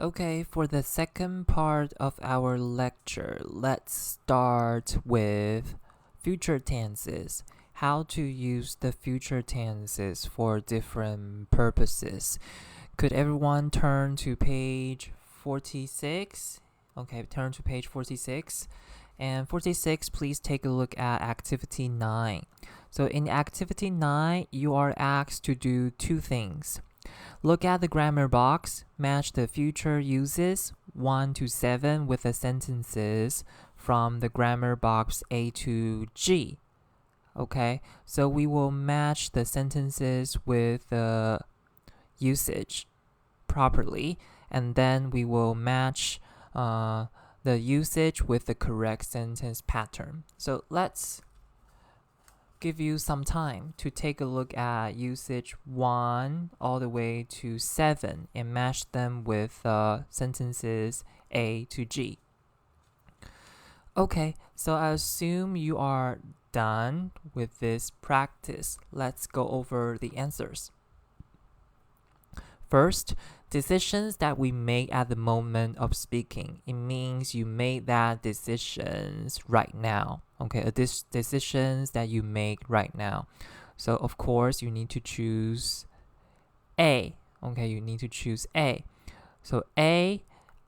Okay, for the second part of our lecture, let's start with future tenses. How to use the future tenses for different purposes. Could everyone turn to page 46? Okay, turn to page 46. And 46, please take a look at activity 9. So in activity 9, you are asked to do two things. Look at the grammar box, match the future uses 1 to 7 with the sentences from the grammar box A to G. Okay, so we will match the sentences with the usage properly, and then we will match the usage with the correct sentence pattern. So let's give you some time to take a look at usage 1 all the way to 7 and match them with sentences A to G. Okay, so I assume you are done with this practice. Let's go over the answers. First, decisions that we make at the moment of speaking. It means you made that decisions right now. Okay, decisions that you make right now. So of course you need to choose A. Okay, you need to choose A. So A,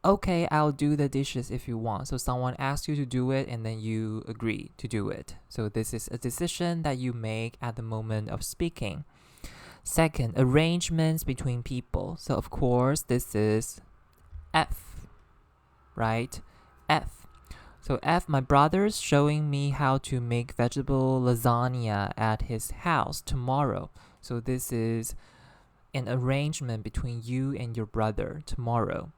okay, I'll do the dishes if you want. So someone asks you to do it and then you agree to do it. So this is a decision that you make at the moment of speaking. Second, arrangements between people. So of course this is F, right? F. So F, my brother's showing me how to make vegetable lasagna at his house tomorrow. So this is an arrangement between you and your brother tomorrow.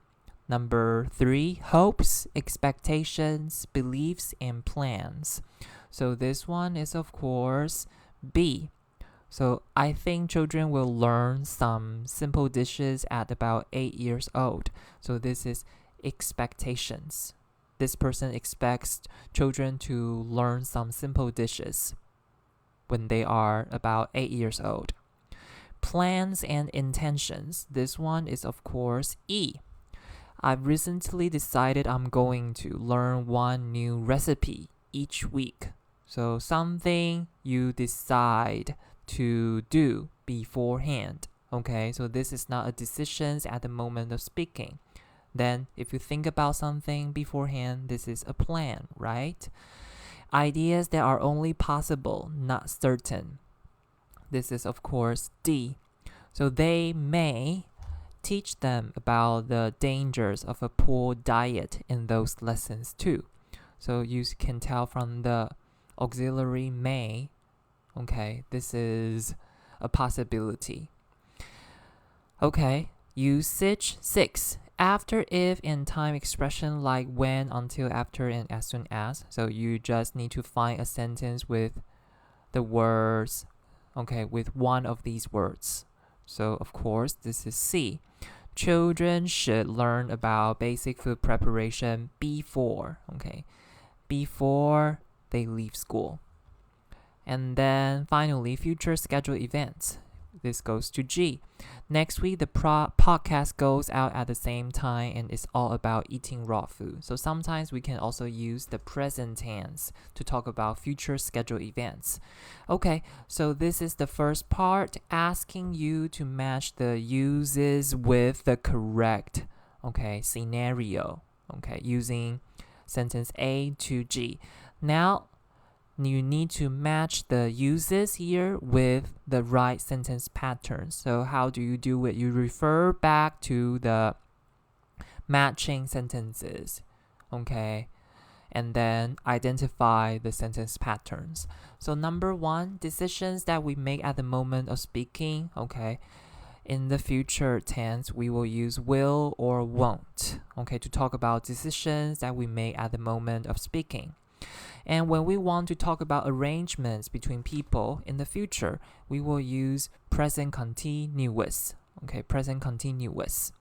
Number 3, hopes, expectations, beliefs, and plans. So this one is of course B. So I think children will learn some simple dishes at about 8 years old. So this is expectations. This person expects children to learn some simple dishes when they are about 8 years old. Plans and intentions. This one is of course E. I've recently decided I'm going to learn one new recipe each week. So something you decide to do beforehand. Okay, so this is not a decision at the moment of speaking. Then if you think about something beforehand, this is a plan, right? Ideas that are only possible, not certain. This is of course D. So they may teach them about the dangers of a poor diet in those lessons too. So you can tell from the auxiliary may. Okay, this is a possibility. Okay, usage 6. After, if, and time expression like when, until, after, and as soon as. So you just need to find a sentence with the words, okay, with one of these words. So of course, this is C. Children should learn about basic food preparation before, okay, before they leave school. And then finally, future scheduled events. This goes to G. Next week, the podcast goes out at the same time and it's all about eating raw food. So sometimes we can also use the present tense to talk about future scheduled events. Okay, so this is the first part, asking you to match the uses with the correct, scenario. Okay, using sentence A to G. Now, you need to match the uses here with the right sentence pattern. So how do you do it? You refer back to the matching sentences, okay? And then identify the sentence patterns. So number 1, decisions that we make at the moment of speaking, okay? In the future tense, we will use will or won't, okay, to talk about decisions that we make at the moment of speaking. And when we want to talk about arrangements between people in the future, we will use present continuous. Okay, present continuous.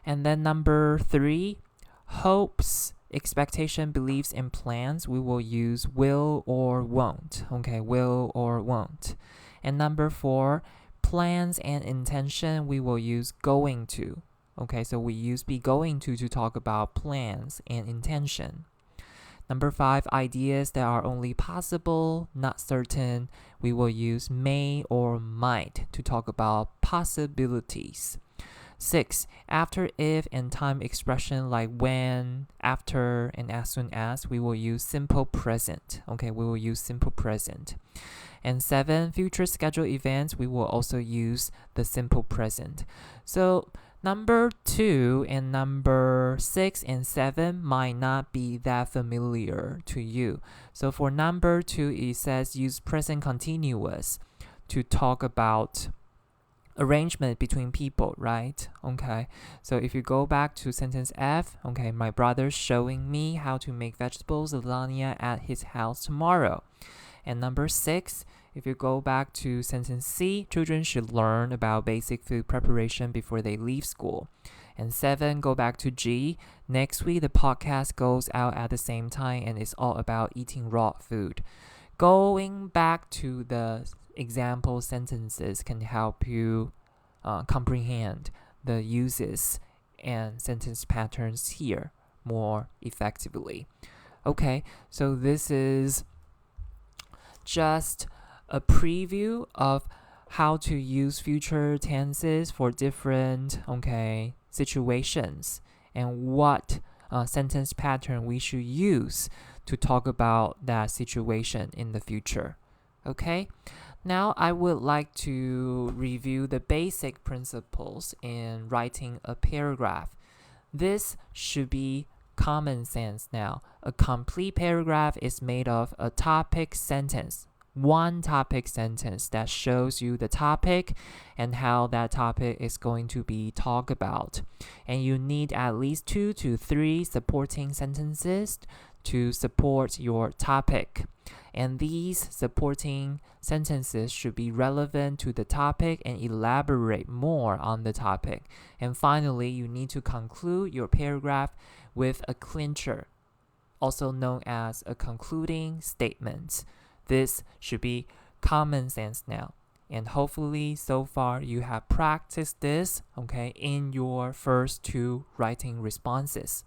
And then number 3, hopes, expectation, beliefs, and plans, we will use will or won't. Okay, will or won't. And number 4, plans and intention, we will use going to. Okay, so we use be going to talk about plans and intention. Number 5, ideas that are only possible, not certain. We will use may or might to talk about possibilities. 6, after, if, and time expression like when, after, and as soon as, we will use simple present. Okay, we will use simple present. And 7, future scheduled events, we will also use the simple present. So number 2 and number 6 and 7 might not be that familiar to you. So for number 2, it says use present continuous to talk about arrangement between people, right? Okay, so if you go back to sentence F, okay, my brother's showing me how to make vegetables lasagna at his house tomorrow. And number 6, if you go back to sentence C, children should learn about basic food preparation before they leave school. And 7, go back to G, next week the podcast goes out at the same time and it's all about eating raw food. Going back to the example sentences can help you comprehend the uses and sentence patterns here more effectively. Okay, so this is just a preview of how to use future tenses for different situations and what sentence pattern we should use to talk about that situation in the future. Okay, now I would like to review the basic principles in writing a paragraph. This should be common sense now. A complete paragraph is made of a topic sentence, one topic sentence that shows you the topic and how that topic is going to be talked about. And you need at least 2 to 3 supporting sentences to support your topic. And these supporting sentences should be relevant to the topic and elaborate more on the topic. And finally, you need to conclude your paragraph with a clincher, also known as a concluding statement. This should be common sense now. And hopefully, so far, you have practiced this, in your first 2 writing responses.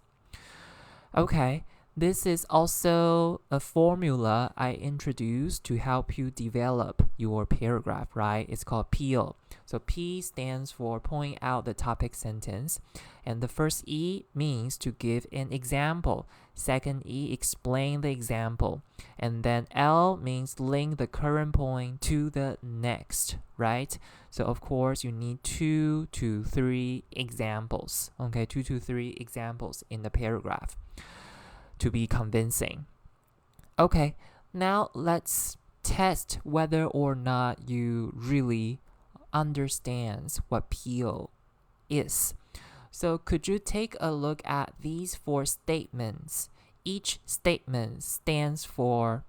Okay. This is also a formula I introduced to help you develop your paragraph, right? It's called PO. So P stands for point out the topic sentence. And the first E means to give an example. Second E, explain the example. And then L means link the current point to the next, right? So of course, you need 2 to 3 examples, 2 to 3 examples in the paragraph to be convincing. Okay, now let's test whether or not you really understand what PO is. So could you take a look at these 4 statements? Each statement stands for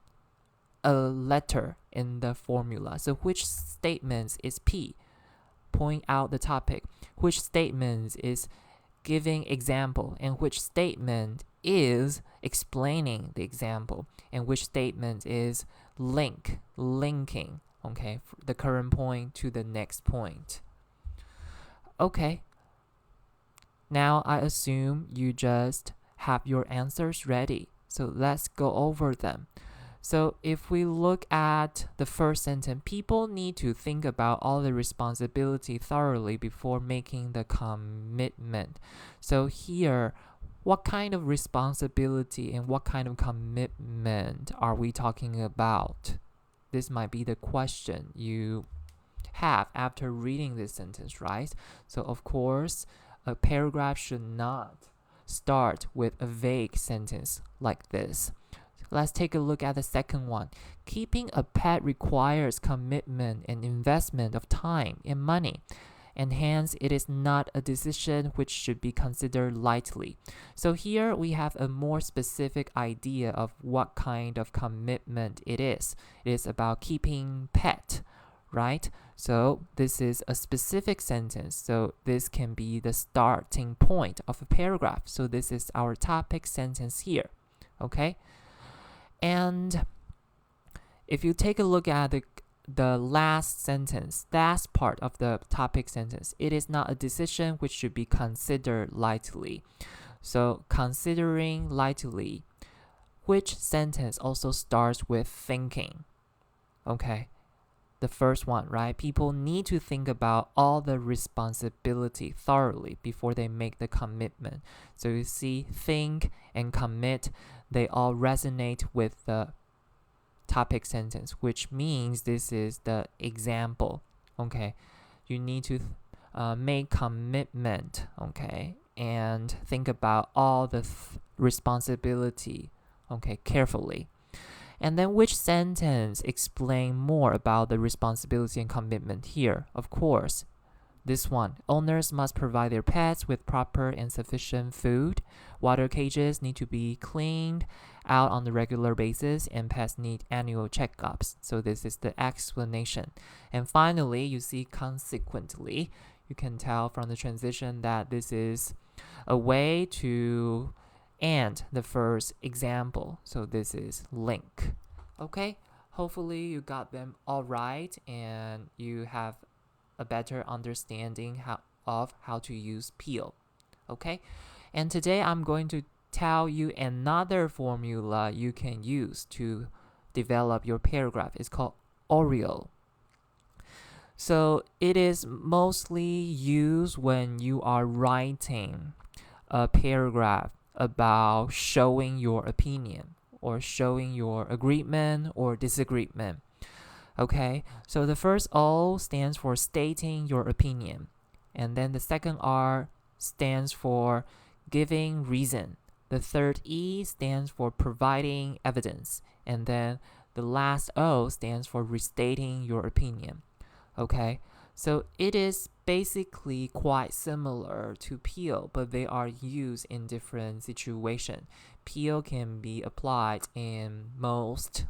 a letter in the formula. So which statement is P? Point out the topic. Which statement is giving example? And which statement is explaining the example? And which statement is linking, the current point to the next point? Okay. Now I assume you just have your answers ready. So let's go over them. So if we look at the first sentence, people need to think about all the responsibility thoroughly before making the commitment. So here, what kind of responsibility and what kind of commitment are we talking about? This might be the question you have after reading this sentence, right? So of course, a paragraph should not start with a vague sentence like this. Let's take a look at the second one. Keeping a pet requires commitment and investment of time and money, and hence it is not a decision which should be considered lightly. So here we have a more specific idea of what kind of commitment it is. It is about keeping pet, right? So this is a specific sentence. So this can be the starting point of a paragraph. So this is our topic sentence here, okay? And if you take a look at the last sentence, last part of the topic sentence, it is not a decision which should be considered lightly. So considering lightly, which sentence also starts with thinking? Okay, the first one, right? People need to think about all the responsibility thoroughly before they make the commitment. So you see, think and commit, they all resonate with the topic sentence, which means this is the example. Okay, you need to make commitment, okay, and think about all the responsibility, okay, carefully. And then which sentence explain more about the responsibility and commitment here? Of course, this one. Owners must provide their pets with proper and sufficient food. Water cages need to be cleaned out on a regular basis, and pets need annual checkups. So this is the explanation. And finally, you see consequently, you can tell from the transition that this is a way to end the first example. So this is link. Okay, hopefully you got them all right and you have a better understanding of how to use peel. Okay, and today I'm going to tell you another formula you can use to develop your paragraph. It's called Oreo. So it is mostly used when you are writing a paragraph about showing your opinion or showing your agreement or disagreement. Okay, so the first O stands for stating your opinion, and then the second R stands for giving reason. The third E stands for providing evidence, and then the last O stands for restating your opinion. Okay, so it is basically quite similar to peel, but they are used in different situations. Peel can be applied in most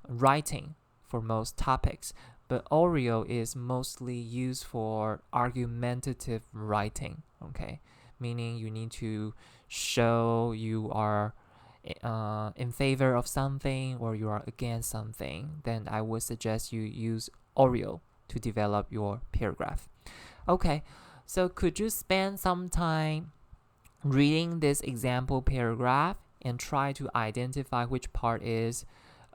writing for most topics, but Oreo is mostly used for argumentative writing. Okay, meaning you need to show you are in favor of something or you are against something. Then I would suggest you use Oreo to develop your paragraph. Okay, so could you spend some time reading this example paragraph and try to identify which part is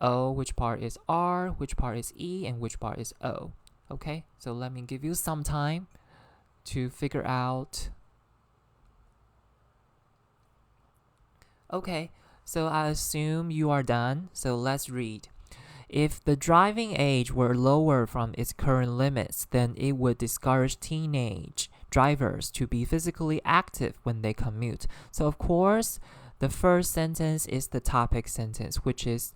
O, which part is R, which part is E, and which part is O. Okay, so let me give you some time to figure out. Okay, so I assume you are done, so let's read. If the driving age were lower from its current limits, then it would discourage teenage drivers to be physically active when they commute. So of course, the first sentence is the topic sentence, which is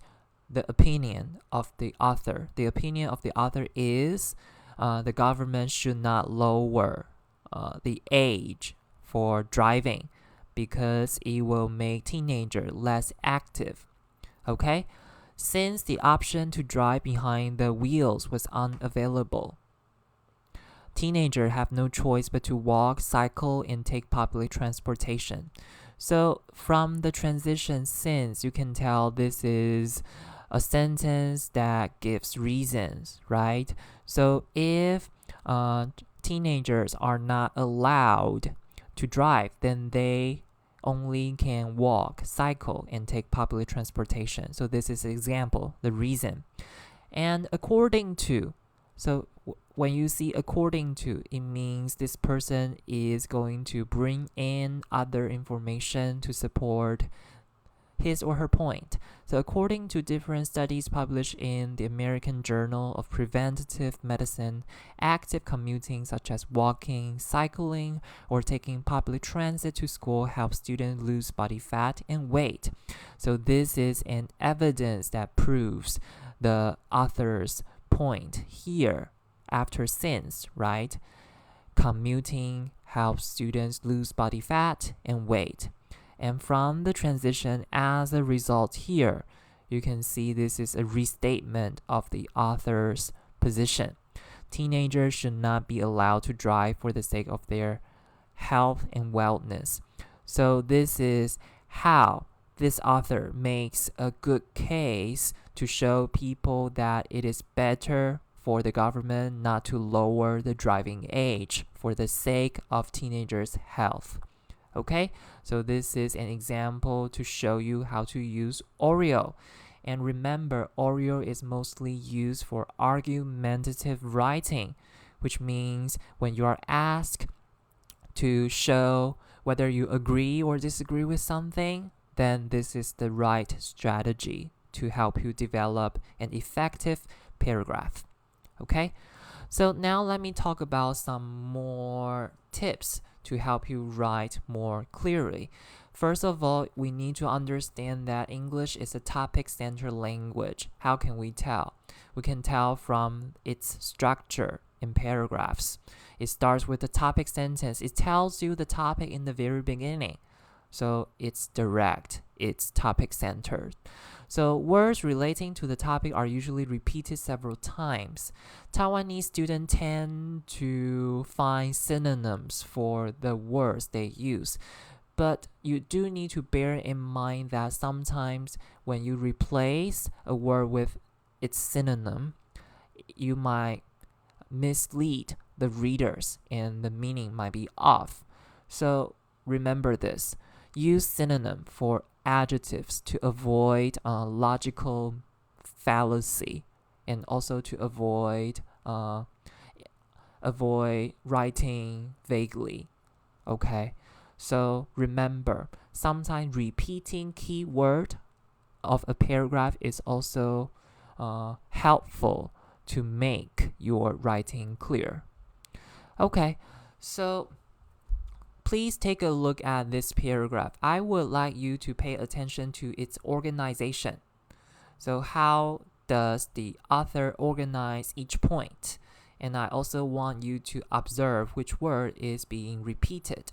the opinion of the author. The opinion of the author is the government should not lower the age for driving because it will make teenagers less active. Okay? Since the option to drive behind the wheels was unavailable, teenagers have no choice but to walk, cycle, and take public transportation. So from the transition since, you can tell this is a sentence that gives reasons, right? So if teenagers are not allowed to drive, then they only can walk, cycle, and take public transportation. So this is an example, the reason. And according to, so when you see according to, it means this person is going to bring in other information to support his or her point. So according to different studies published in the American Journal of Preventive Medicine, active commuting such as walking, cycling, or taking public transit to school helps students lose body fat and weight. So this is an evidence that proves the author's point here after since, right? Commuting helps students lose body fat and weight. And from the transition as a result here, you can see this is a restatement of the author's position. Teenagers should not be allowed to drive for the sake of their health and wellness. So this is how this author makes a good case to show people that it is better for the government not to lower the driving age for the sake of teenagers' health. Okay, so this is an example to show you how to use Oreo. And remember, Oreo is mostly used for argumentative writing, which means when you are asked to show whether you agree or disagree with something, then this is the right strategy to help you develop an effective paragraph. Okay, so now let me talk about some more tips to help you write more clearly. First of all, we need to understand that English is a topic-centered language. How can we tell? We can tell from its structure in paragraphs. It starts with the topic sentence. It tells you the topic in the very beginning. So it's direct, it's topic-centered. So words relating to the topic are usually repeated several times. Taiwanese students tend to find synonyms for the words they use. But you do need to bear in mind that sometimes when you replace a word with its synonym, you might mislead the readers and the meaning might be off. So remember this. Use synonym for adjectives to avoid logical fallacy and also to avoid writing vaguely. Okay? So remember, sometimes repeating keyword of a paragraph is also helpful to make your writing clear. Okay, so please take a look at this paragraph. I would like you to pay attention to its organization. So how does the author organize each point? And I also want you to observe which word is being repeated.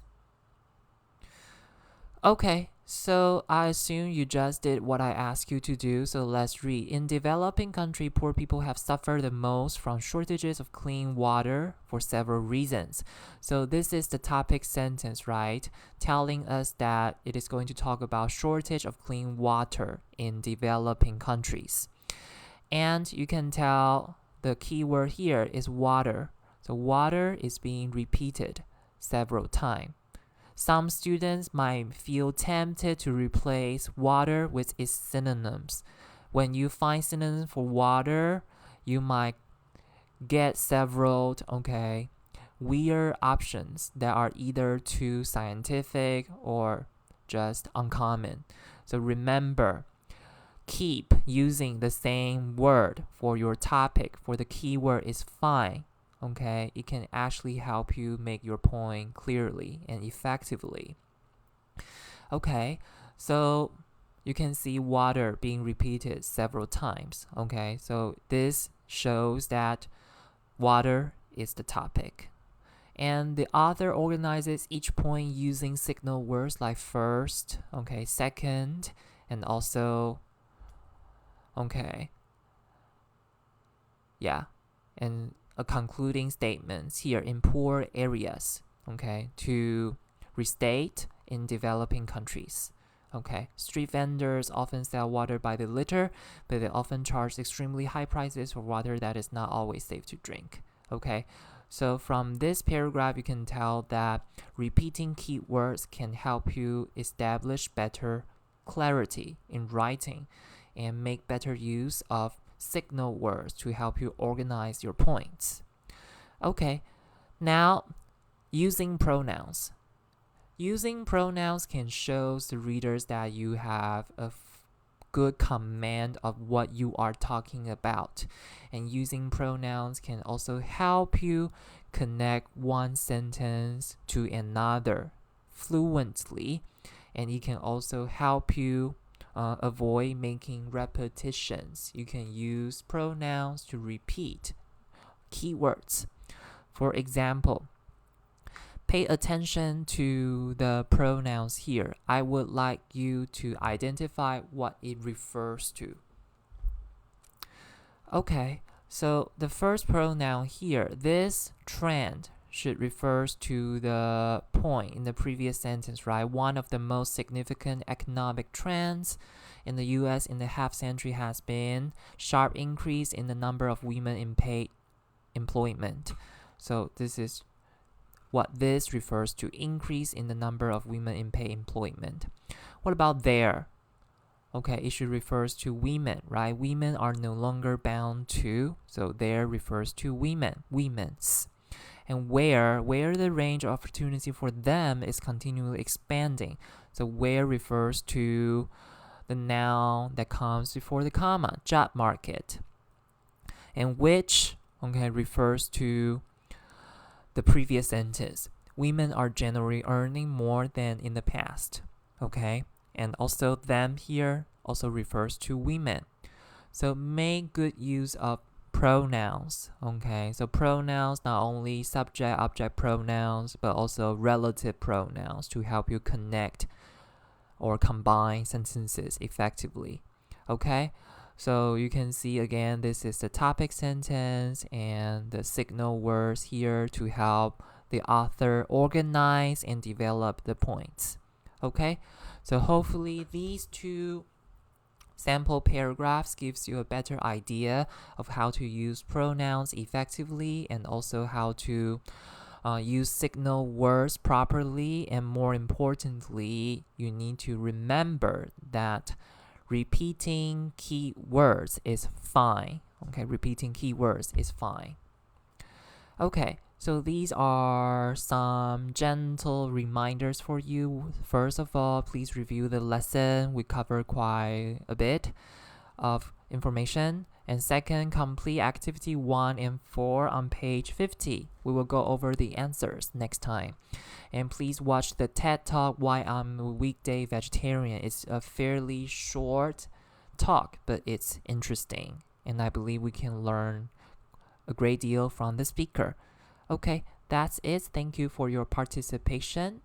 Okay, so I assume you just did what I asked you to do, so let's read. In developing countries, poor people have suffered the most from shortages of clean water for several reasons. So this is the topic sentence, right? Telling us that it is going to talk about shortage of clean water in developing countries. And you can tell the key word here is water. So water is being repeated several times. Some students might feel tempted to replace water with its synonyms. When you find synonyms for water, you might get several, weird options that are either too scientific or just uncommon. So remember, keep using the same word for your topic. For the keyword is fine. Okay, it can actually help you make your point clearly and effectively. Okay, so you can see water being repeated several times. Okay, so this shows that water is the topic. And the author organizes each point using signal words like first, second, and also, and a concluding statements here in poor areas, to restate in developing countries. Street vendors often sell water by the liter, but they often charge extremely high prices for water that is not always safe to drink. So from this paragraph, you can tell that repeating keywords can help you establish better clarity in writing and make better use of signal words to help you organize your points. Now using pronouns. Using pronouns can show the readers that you have a good command of what you are talking about. And using pronouns can also help you connect one sentence to another fluently. And it can also help you avoid making repetitions. You can use pronouns to repeat keywords. For example, pay attention to the pronouns here. I would like you to identify what it refers to. So the first pronoun here, this trend should refers to the point in the previous sentence, right? One of the most significant economic trends in the US in the half century has been sharp increase in the number of women in paid employment. So this is what this refers to, increase in the number of women in paid employment. What about there? Okay, it should refers to women, right? Women are no longer bound to, so there refers to women, women's. And where the range of opportunity for them is continually expanding. So where refers to the noun that comes before the comma, job market. And which, okay, refers to the previous sentence. Women are generally earning more than in the past, okay? And also them here also refers to women. So make good use of pronouns, okay? So pronouns, not only subject, object pronouns, but also relative pronouns to help you connect or combine sentences effectively, okay? So you can see again, this is the topic sentence and the signal words here to help the author organize and develop the points, okay? So hopefully these two sample paragraphs gives you a better idea of how to use pronouns effectively and also how to use signal words properly, and more importantly, you need to remember that repeating key words is fine. Okay, repeating key words is fine. Okay, so these are some gentle reminders for you. First of all, please review the lesson. We covered quite a bit of information. And second, complete activity 1 and 4 on page 50. We will go over the answers next time. And please watch the TED Talk, Why I'm a Weekday Vegetarian. It's a fairly short talk, but it's interesting. And I believe we can learn a great deal from the speaker. Okay, that's it. Thank you for your participation.